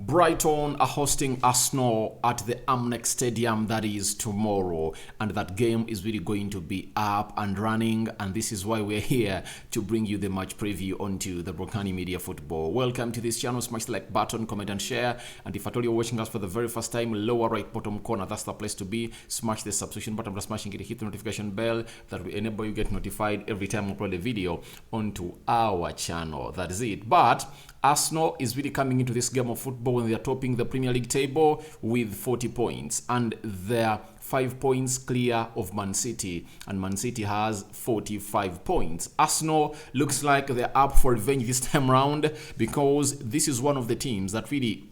Brighton are hosting Arsenal at the Amnex Stadium, that is tomorrow, and that game is really going to be up and running, and this is why we're here to bring you the match preview onto the Rokani Media Football. Welcome to this channel. Smash the like button, comment and share, and if at all you're watching us for the very first time, lower right bottom corner, that's the place to be. Smash the subscription button by smashing it, hit the notification bell that will enable you get notified every time we upload a video onto our channel. That is it. But Arsenal is really coming into this game of football when they are topping the Premier League table with 40 points, and they're 5 points clear of Man City, and Man City has 45 points. Arsenal looks like they're up for revenge this time round, because this is one of the teams that really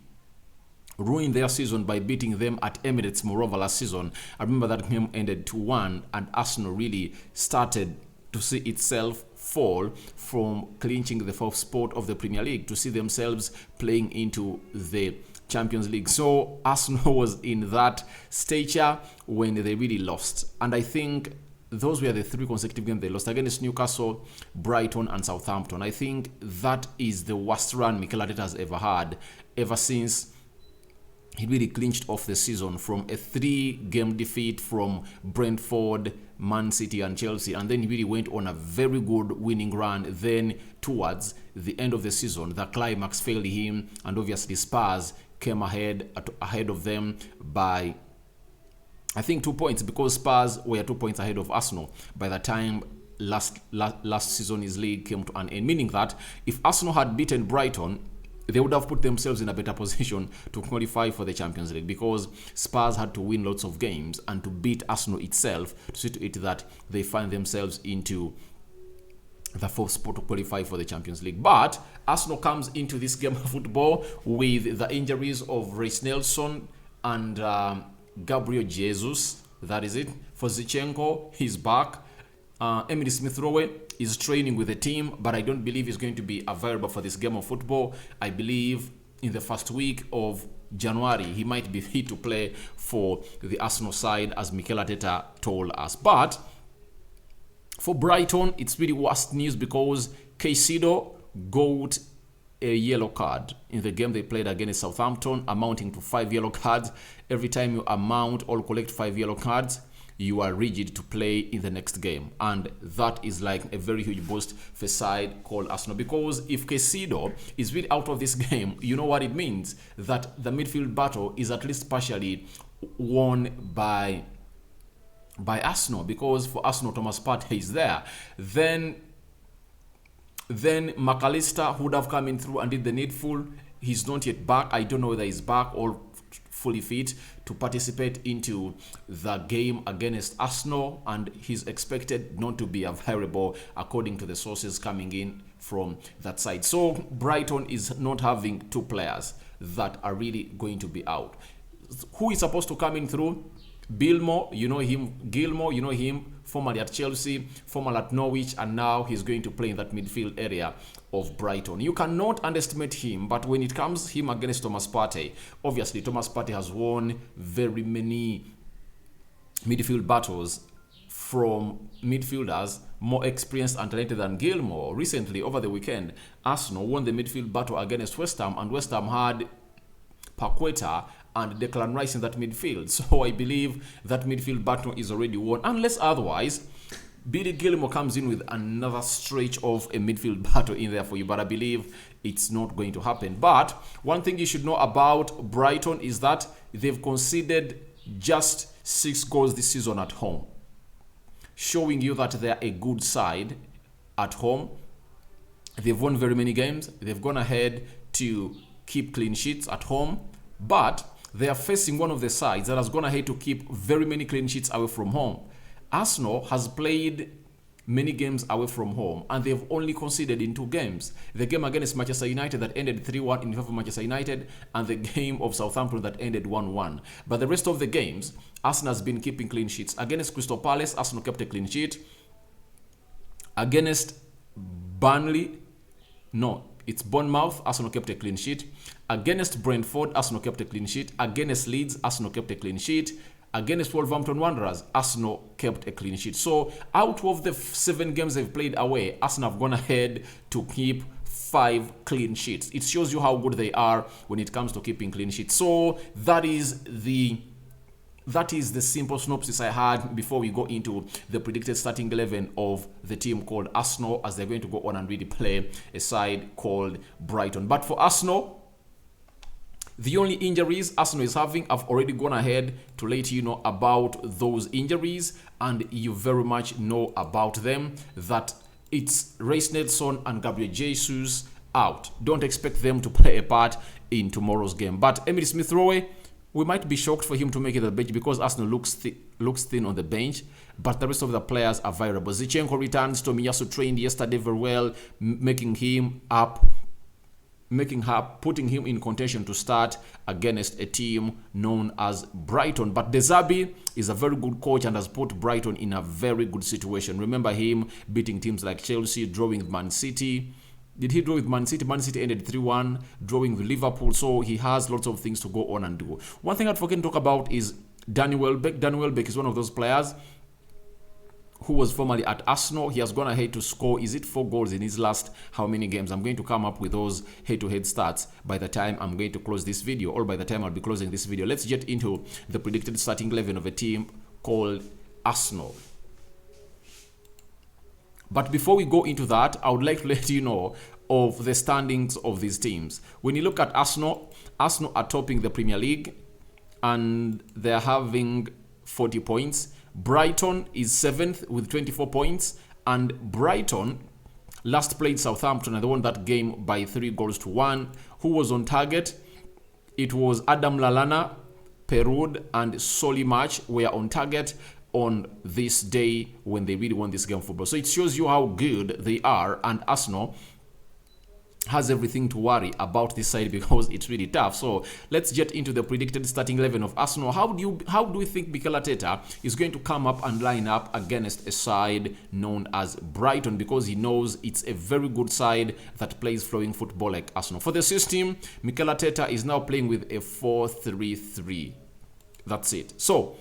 ruined their season by beating them at Emirates moreover last season. I remember that game ended 2-1, and Arsenal really started to see itself fall from clinching the fourth spot of the Premier League to see themselves playing into the Champions League. So Arsenal was in that stature when they really lost, and I think those were the 3 consecutive games they lost against Newcastle, Brighton and Southampton. I think that is the worst run Mikel Arteta has ever had, ever since he really clinched off the season from a 3-game defeat from Brentford, Man City and Chelsea, and then he really went on a very good winning run. Then towards the end of the season, the climax failed him, and obviously Spurs came ahead of them by, I think, 2 points, because Spurs were 2 points ahead of Arsenal by the time last season's league came to an end, meaning that if Arsenal had beaten Brighton, they would have put themselves in a better position to qualify for the Champions League, because Spurs had to win lots of games and to beat Arsenal itself to see to it that they find themselves into the 4th spot to qualify for the Champions League. But Arsenal comes into this game of football with the injuries of Reece Nelson and Gabriel Jesus. That is it. For Zinchenko, he's back. Emily Smith-Rowe is training with the team, but I don't believe he's going to be available for this game of football. I believe in the first week of January he might be fit to play for the Arsenal side, as Mikel Arteta told us. But for Brighton, it's really worst news, because Caicedo got a yellow card in the game they played against Southampton, amounting to 5 yellow cards. Every time you amount or collect 5 yellow cards, you are rigid to play in the next game, and that is like a very huge boost for a side called Arsenal, because if Caicedo is really out of this game, you know what it means, that the midfield battle is at least partially won by Arsenal, because for Arsenal, Thomas Partey is there. Then McAllister would have come in through and did the needful. He's not yet back. I don't know whether he's back or fully fit to participate into the game against Arsenal, and he's expected not to be available according to the sources coming in from that side. So Brighton is not having 2 players that are really going to be out. Who is supposed to come in through? Gilmore, you know him, formerly at Chelsea, formerly at Norwich, and now he's going to play in that midfield area of Brighton. You cannot underestimate him, but when it comes him against Thomas Partey, obviously Thomas Partey has won very many midfield battles from midfielders more experienced and talented than Gilmore. Recently, over the weekend, Arsenal won the midfield battle against West Ham, and West Ham had Paqueta and Declan Rice in that midfield. So I believe that midfield battle is already won, unless otherwise Billy Gilmore comes in with another stretch of a midfield battle in there for you, but I believe it's not going to happen. But one thing you should know about Brighton is that they've conceded just 6 goals this season at home, showing you that they're a good side at home. They've won very many games. They've gone ahead to keep clean sheets at home, but they are facing one of the sides that has gone ahead to keep very many clean sheets away from home. Arsenal has played many games away from home, and they've only conceded in 2 games. The game against Manchester United that ended 3-1 in favor of Manchester United, and the game of Southampton that ended 1-1. But the rest of the games, Arsenal has been keeping clean sheets. Against Crystal Palace, Arsenal kept a clean sheet. Against Bournemouth, Arsenal kept a clean sheet. Against Brentford, Arsenal kept a clean sheet. Against Leeds, Arsenal kept a clean sheet. Against Wolverhampton Wanderers, Arsenal kept a clean sheet. So out of the 7 games they've played away, Arsenal have gone ahead to keep 5 clean sheets. It shows you how good they are when it comes to keeping clean sheets. So that is the simple synopsis I had before we go into the predicted starting 11 of the team called Arsenal, as they're going to go on and really play a side called Brighton. But for Arsenal, the only injuries Arsenal is having, I've already gone ahead to let you know about those injuries, and you very much know about them, that it's Reece Nelson and Gabriel Jesus out. Don't expect them to play a part in tomorrow's game. But Emile Smith-Rowe, we might be shocked for him to make it at the bench because Arsenal looks thin on the bench, but the rest of the players are viable. Zinchenko returns. Tomiyasu trained yesterday very well, putting him in contention to start against a team known as Brighton. But De Zerbi is a very good coach and has put Brighton in a very good situation. Remember him beating teams like Chelsea, drawing with Man City. Did he draw with Man City? Man City ended 3-1, drawing with Liverpool. So he has lots of things to go on and do. One thing I'd forget to talk about is Danny Welbeck. Danny Welbeck is one of those players who was formerly at Arsenal. He has gone ahead to score, is it 4 goals in his last how many games? I'm going to come up with those head-to-head stats by the time I'm going to close this video, or by the time I'll be closing this video. Let's get into the predicted starting 11 of a team called Arsenal. But before we go into that, I would like to let you know of the standings of these teams. When you look at Arsenal, Arsenal are topping the Premier League and they're having 40 points. Brighton is 7th with 24 points, and Brighton last played Southampton and they won that game by 3-1. Who was on target? It was Adam Lallana, Perud, and Solly March were on target on this day when they really won this game of football. So it shows you how good they are, and Arsenal has everything to worry about this side because it's really tough. So let's get into the predicted starting 11 of Arsenal. How do we think Mikel Arteta is going to come up and line up against a side known as Brighton, because he knows it's a very good side that plays flowing football like Arsenal. For the system, Mikel Arteta is now playing with a 4-3-3. That's it. So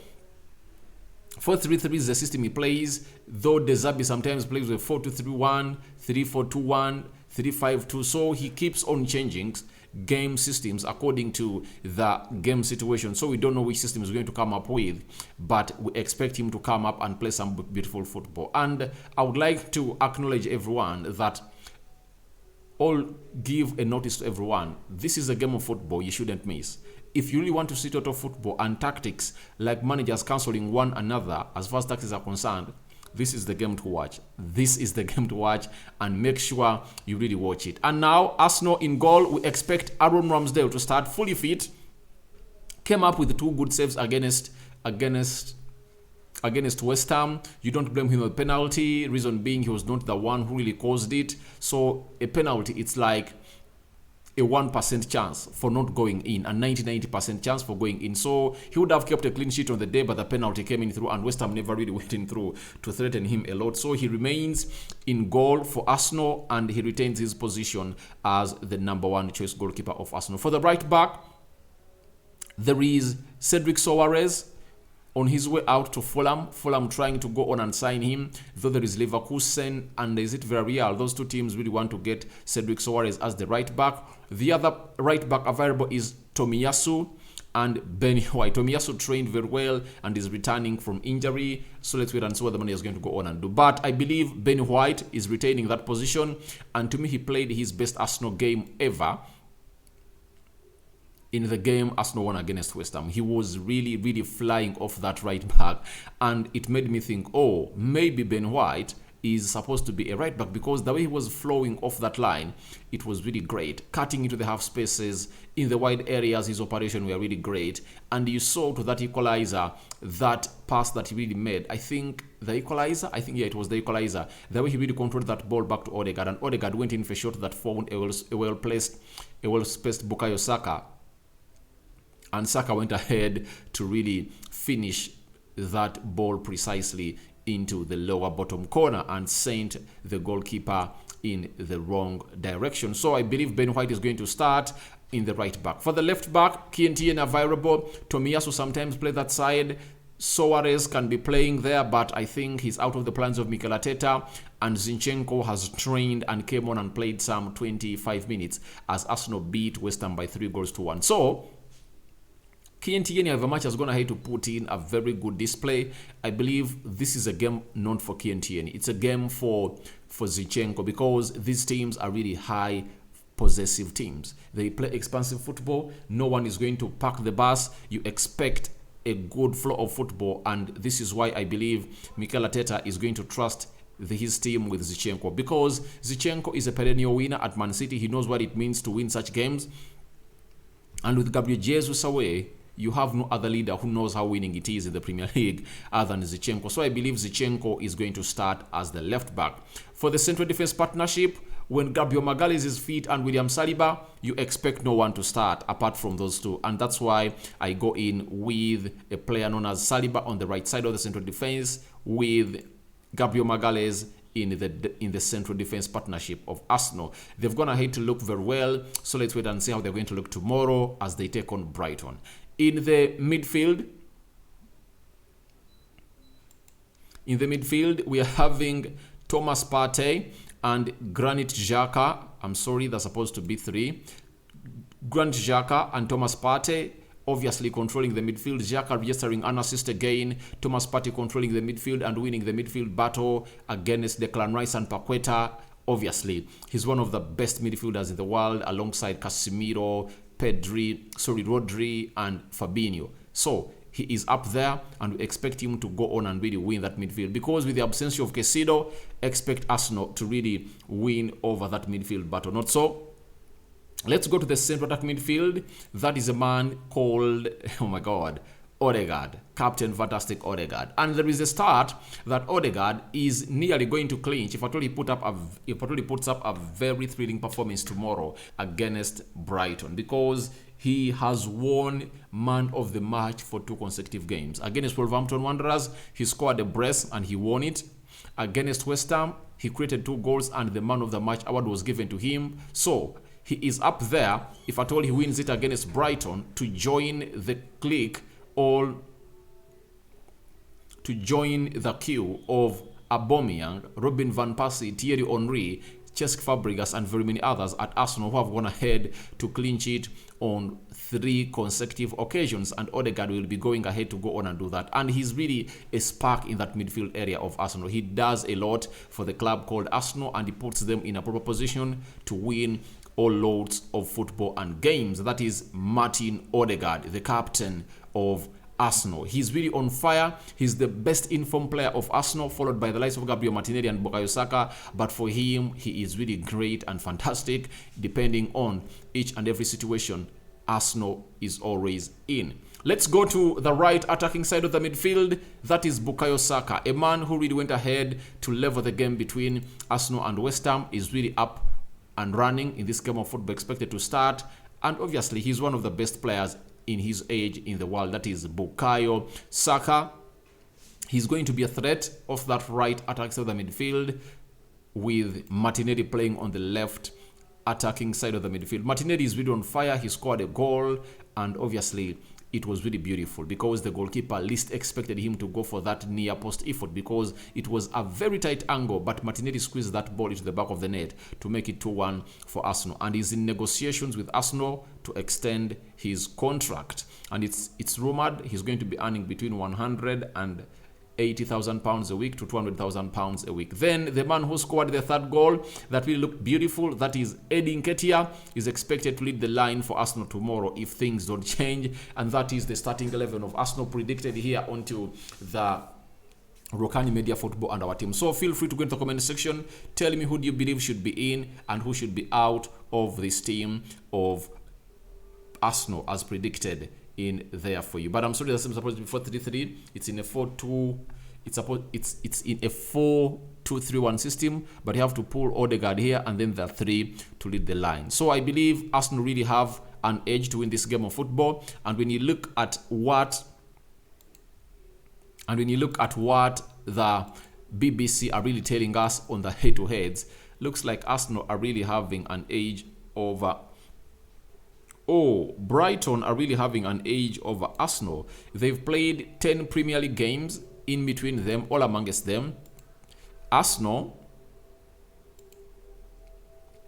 4-3-3 is the system he plays, though De Zerbi sometimes plays with 4-2-3-1, 3-4-2-1, 3-5-2. So he keeps on changing game systems according to the game situation. So we don't know which system he's going to come up with, but we expect him to come up and play some beautiful football. And I would like to acknowledge everyone that all give a notice to everyone. This is a game of football you shouldn't miss. If you really want to see total football and tactics, like managers cancelling one another as far as tactics are concerned, this is the game to watch. This is the game to watch, and make sure you really watch it. And now, Arsenal in goal, we expect Aaron Ramsdale to start fully fit. Came up with 2 good saves against West Ham. You don't blame him for the penalty. Reason being, he was not the one who really caused it. So a penalty, it's like a 1% chance for not going in, a 90% chance for going in. So he would have kept a clean sheet on the day, but the penalty came in through, and West Ham never really went in through to threaten him a lot. So he remains in goal for Arsenal, and he retains his position as the #1 choice goalkeeper of Arsenal. For the right back, there is Cedric Soares on his way out to Fulham. Fulham trying to go on and sign him, though there is Leverkusen and is it Villarreal. Those 2 teams really want to get Cedric Soares as the right back. The other right back available is Tomiyasu and Ben White. Tomiyasu trained very well and is returning from injury. So let's wait and see what the man is going to go on and do. But I believe Ben White is retaining that position. And to me, he played his best Arsenal game ever in the game Arsenal won against West Ham. He was really, really flying off that right back. And it made me think, oh, maybe Ben White is supposed to be a right back, because the way he was flowing off that line, it was really great. Cutting into the half spaces, in the wide areas, his operation were really great. And you saw to that equalizer, that pass that he really made. I think the equalizer, yeah, it was the equalizer. The way he really controlled that ball back to Odegaard, and Odegaard went in for a shot that found a well-spaced Bukayo Saka. And Saka went ahead to really finish that ball precisely into the lower bottom corner and sent the goalkeeper in the wrong direction. So I believe Ben White is going to start in the right back. For the left back, Kientien available. Tomiyasu sometimes play that side. Soares can be playing there, but I think he's out of the plans of Mikel Arteta. And Zinchenko has trained and came on and played some 25 minutes as Arsenal beat West Ham by 3-1. So, Kientieni have a match has gone ahead to put in a very good display. I believe this is a game not for Kientieni. It's a game for Zinchenko, because these teams are really high possessive teams. They play expansive football. No one is going to park the bus. You expect a good flow of football, and this is why I believe Mikel Arteta is going to trust his team with Zinchenko, because Zinchenko is a perennial winner at Man City. He knows what it means to win such games, and with Gabriel Jesus away, you have no other leader who knows how winning it is in the Premier League other than Zinchenko. So I believe Zinchenko is going to start as the left back. For the central defense partnership, when Gabriel Magalhaes is fit and William Saliba, you expect no one to start apart from those two. And that's why I go in with a player known as Saliba on the right side of the central defense, with Gabriel Magalhaes in the central defense partnership of Arsenal. They've gone ahead to look very well, so let's wait and see how they're going to look tomorrow as they take on Brighton. In the midfield, we are having Thomas Partey and Granit Xhaka. I'm sorry, that's supposed to be 3. Granit Xhaka and Thomas Partey obviously controlling the midfield. Xhaka registering an assist again. Thomas Partey controlling the midfield and winning the midfield battle against Declan Rice and Paqueta. Obviously, he's one of the best midfielders in the world alongside Casemiro, Rodri and Fabinho. So he is up there, and we expect him to go on and really win that midfield, because with the absence of Caicedo, expect Arsenal to really win over that midfield battle. Not so. Let's go to the central attack midfield. That is a man called, oh my God, Odegaard, Captain Fantastic Odegaard. And there is a start that Odegaard is nearly going to clinch if at all he puts up a very thrilling performance tomorrow against Brighton, because he has won man of the match for 2 consecutive games. Against Wolverhampton Wanderers, he scored a brace and he won it. Against West Ham, he created 2 goals and the man of the match award was given to him. So he is up there if at all he wins it against Brighton to join the clique, all to join the queue of Aubameyang, Robin van Persie, Thierry Henry, Cesc Fabregas and very many others at Arsenal who have gone ahead to clinch it on 3 consecutive occasions, and Odegaard will be going ahead to go on and do that. And he's really a spark in that midfield area of Arsenal. He does a lot for the club called Arsenal, and he puts them in a proper position to win all loads of football and games. That is Martin Odegaard, the captain of Arsenal. He's really on fire. He's the best informed player of Arsenal, followed by the likes of Gabriel Martinelli and Bukayo Saka. But for him, he is really great and fantastic. Depending on each and every situation, Arsenal is always in. Let's go to the right attacking side of the midfield. That is Bukayo Saka, a man who really went ahead to level the game between Arsenal and West Ham. Is really up and running in this game of football, expected to start. And obviously, he's one of the best players in his age in the world. That is Bukayo Saka. He's going to be a threat of that right attacking side of the midfield, with Martinelli playing on the left attacking side of the midfield. Martinelli is really on fire. He scored a goal, and obviously it was really beautiful because the goalkeeper least expected him to go for that near post effort, because it was a very tight angle, but Martinelli squeezed that ball into the back of the net to make it 2-1 for Arsenal, and he's in negotiations with Arsenal to extend his contract, and it's rumored he's going to be earning between £180,000 a week to £200,000 a week. Then the man who scored the 3rd goal that really looked beautiful, that is Eddie Nketiah, is expected to lead the line for Arsenal tomorrow if things don't change, and that is the starting 11 of Arsenal predicted here onto the Rokani Media Football and our team. So feel free to go into the comment section. Tell me who do you believe should be in and who should be out of this team of Arsenal as predicted in there for you. But I'm sorry, that's supposed to be 4-3-3. It's in a 4-2. It's in a 4-2-3-1 system, but you have to pull Odegaard here and then the 3 to lead the line. So I believe Arsenal really have an edge to win this game of football. And when you look at what the BBC are really telling us on the head-to-heads, looks like Arsenal are really having an edge over Oh, Brighton are really having an edge over Arsenal. They've played 10 Premier League games in between them, all amongst them. Arsenal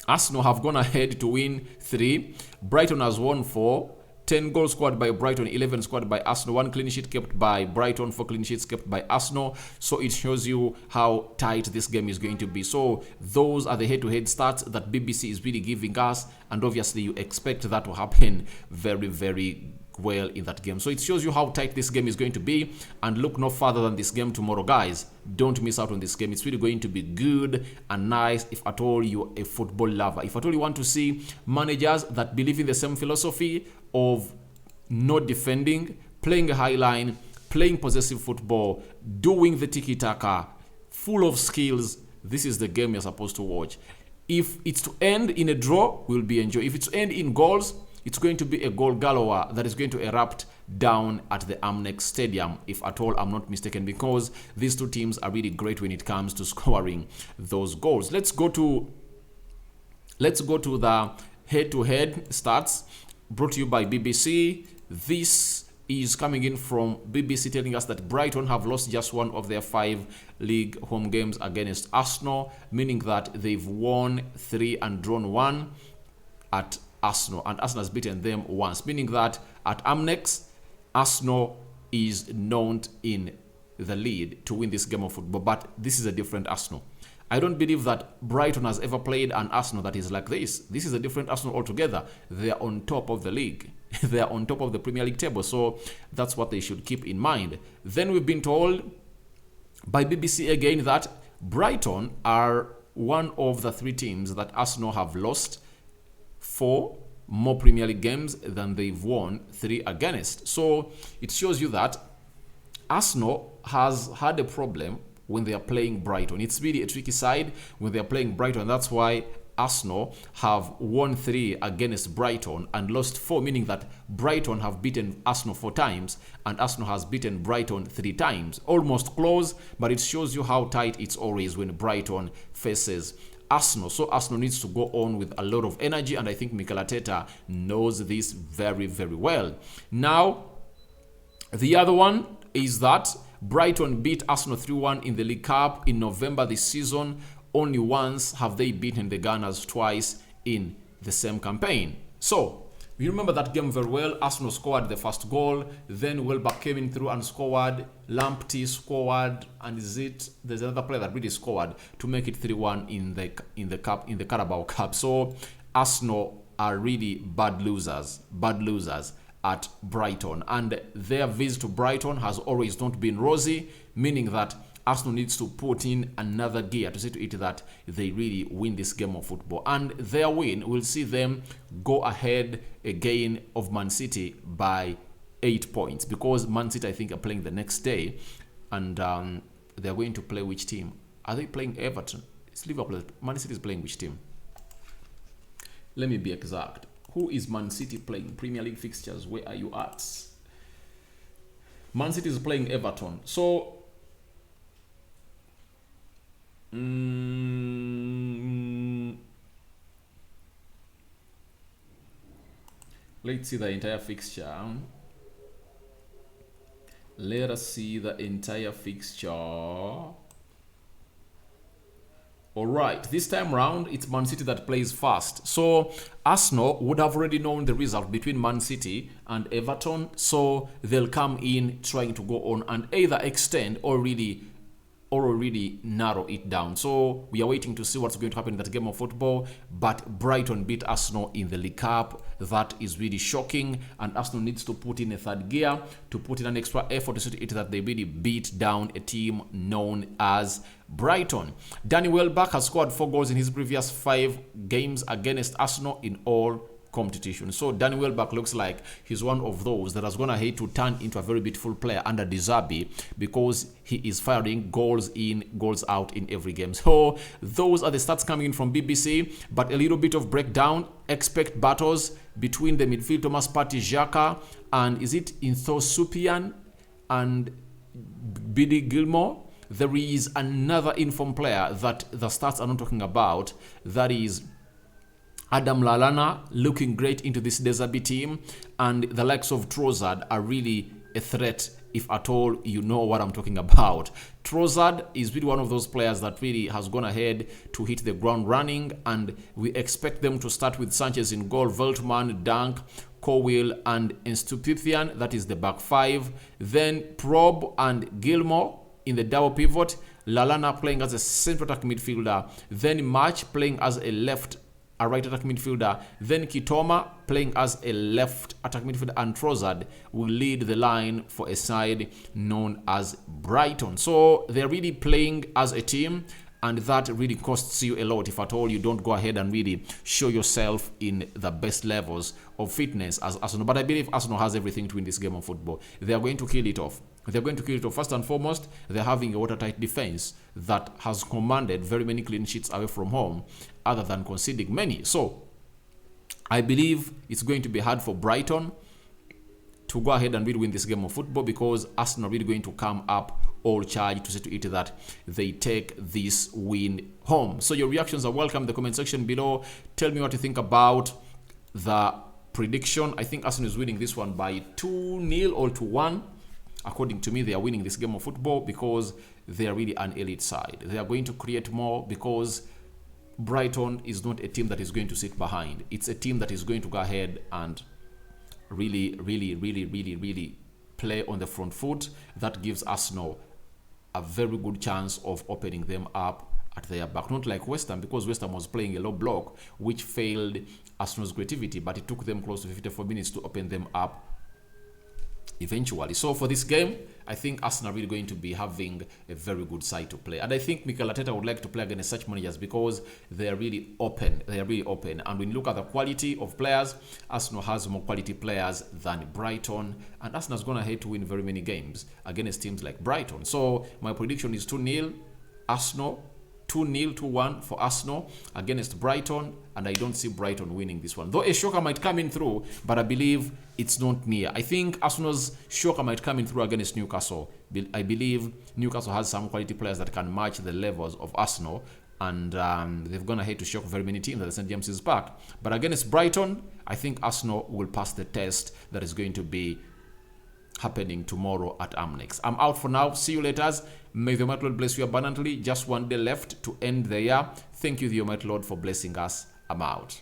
have gone ahead to win 3. Brighton has won 4. 10 goals scored by Brighton, 11 scored by Arsenal, 1 clean sheet kept by Brighton, 4 clean sheets kept by Arsenal. So it shows you how tight this game is going to be. So those are the head-to-head stats that BBC is really giving us, and obviously you expect that to happen very, very well in that game. So it shows you how tight this game is going to be, and look no further than this game tomorrow, guys. Don't miss out on this game. It's really going to be good and nice if at all you're a football lover. If at all you want to see managers that believe in the same philosophy of not defending, playing a high line, playing possessive football, doing the tiki-taka, full of skills, this is the game you're supposed to watch. If it's to end in a draw, we'll be enjoying. If it's to end in goals, it's going to be a goal galore that is going to erupt down at the Amnex Stadium, if at all I'm not mistaken, because these two teams are really great when it comes to scoring those goals. Let's go to the head-to-head stats brought to you by BBC. This is coming in from BBC telling us that Brighton have lost just one of their 5 league home games against Arsenal, meaning that they've won 3 and drawn 1 at Arsenal, and Arsenal has beaten them once, meaning that at Amnex, Arsenal is known in the lead to win this game of football, but this is a different Arsenal. I don't believe that Brighton has ever played an Arsenal that is like this. This is a different Arsenal altogether. They are on top of the league. They are on top of the Premier League table, so that's what they should keep in mind. Then we've been told by BBC again that Brighton are one of the 3 teams that Arsenal have lost 4 more Premier League games than they've won 3 against. So it shows you that Arsenal has had a problem when they are playing Brighton. It's really a tricky side when they are playing Brighton. That's why Arsenal have won 3 against Brighton and lost 4, meaning that Brighton have beaten Arsenal 4 times and Arsenal has beaten Brighton 3 times. Almost close, but it shows you how tight it's always when Brighton faces Arsenal. So Arsenal needs to go on with a lot of energy, and I think Mikel Arteta knows this very, very well. Now, the other one is that Brighton beat Arsenal 3-1 in the League Cup in November this season. Only once have they beaten the Gunners, twice in the same campaign. So, you remember that game very well. Arsenal scored the first goal, then Welbeck came in through and scored, Lamptey scored, and there's another player that really scored to make it 3-1 in the Carabao Cup. So Arsenal are really bad losers at Brighton, and their visit to Brighton has always not been rosy, meaning that Arsenal needs to put in another gear to see to it that they really win this game of football. And their win will see them go ahead again of Man City by 8 points, because Man City, I think, are playing the next day, and they're going to play which team? Are they playing Everton? It's Liverpool. Man City is playing which team? Let me be exact. Who is Man City playing? Premier League fixtures, where are you at? Man City is playing Everton. So let's see the entire fixture. Let us see the entire fixture. Alright, this time round, it's Man City that plays first. So Arsenal would have already known the result between Man City and Everton. So they'll come in trying to go on and either extend or really narrow it down. So we are waiting to see what's going to happen in that game of football. But Brighton beat Arsenal in the League Cup. That is really shocking, and Arsenal needs to put in a third gear, to put in an extra effort to see to it that they really beat down a team known as Brighton. Danny Welbeck has scored 4 goals in his previous 5 games against Arsenal in all competition. So Danny Welbeck looks like he's one of those that has gone ahead to turn into a very beautiful player under De Zerbi, because he is firing goals in, goals out in every game. So those are the stats coming in from BBC, but a little bit of breakdown. Expect battles between the midfield Thomas Partey, Xhaka, and is it Inthosupian and Billy Gilmore? There is another informed player that the stats are not talking about, that is Adam Lallana looking great into this Derby team, and the likes of Trossard are really a threat, if at all you know what I'm talking about. Trossard is really one of those players that really has gone ahead to hit the ground running, and we expect them to start with Sanchez in goal, Veltman, Dunk, Cowell, and Estupithian. That is the back five. Then Probe and Gilmore in the double pivot. Lallana playing as a central attack midfielder. Then March playing as a right attack midfielder. Then Kitoma playing as a left attack midfielder, and Trossard will lead the line for a side known as Brighton. So they're really playing as a team, and that really costs you a lot if at all you don't go ahead and really show yourself in the best levels of fitness as Arsenal. But I believe Arsenal has everything to win this game of football. They are going to kill it off. They're going to kill it off. First and foremost, they're having a watertight defense that has commanded very many clean sheets away from home, other than conceding many. So I believe it's going to be hard for Brighton to go ahead and really win this game of football, because Arsenal are really going to come up all charged to see to it that they take this win home. So your reactions are welcome in the comment section below. Tell me what you think about the prediction. I think Arsenal is winning this one by 2-0 or 2-1. According to me, they are winning this game of football because they are really an elite side. They are going to create more because Brighton is not a team that is going to sit behind. It's a team that is going to go ahead and really play on the front foot. That gives Arsenal a very good chance of opening them up at their back. Not like West Ham, because West Ham was playing a low block, which failed Arsenal's creativity, but it took them close to 54 minutes to open them up eventually. So for this game, I think Arsenal are really going to be having a very good side to play. And I think Mikel Arteta would like to play against such managers because they are really open. They are really open. And when you look at the quality of players, Arsenal has more quality players than Brighton. And Arsenal is going ahead to win very many games against teams like Brighton. So my prediction is 2-0 Arsenal. 2-0, 2-1 for Arsenal against Brighton, and I don't see Brighton winning this one. Though a shocker might come in through, but I believe it's not near. I think Arsenal's shocker might come in through against Newcastle. I believe Newcastle has some quality players that can match the levels of Arsenal, and they've gone ahead to shock very many teams at the St. James's Park. But against Brighton, I think Arsenal will pass the test that is going to be happening tomorrow at Amnex. I'm out for now. See you later. May the Almighty Lord bless you abundantly. Just one day left to end the year. Thank you, the Almighty Lord, for blessing us. I'm out.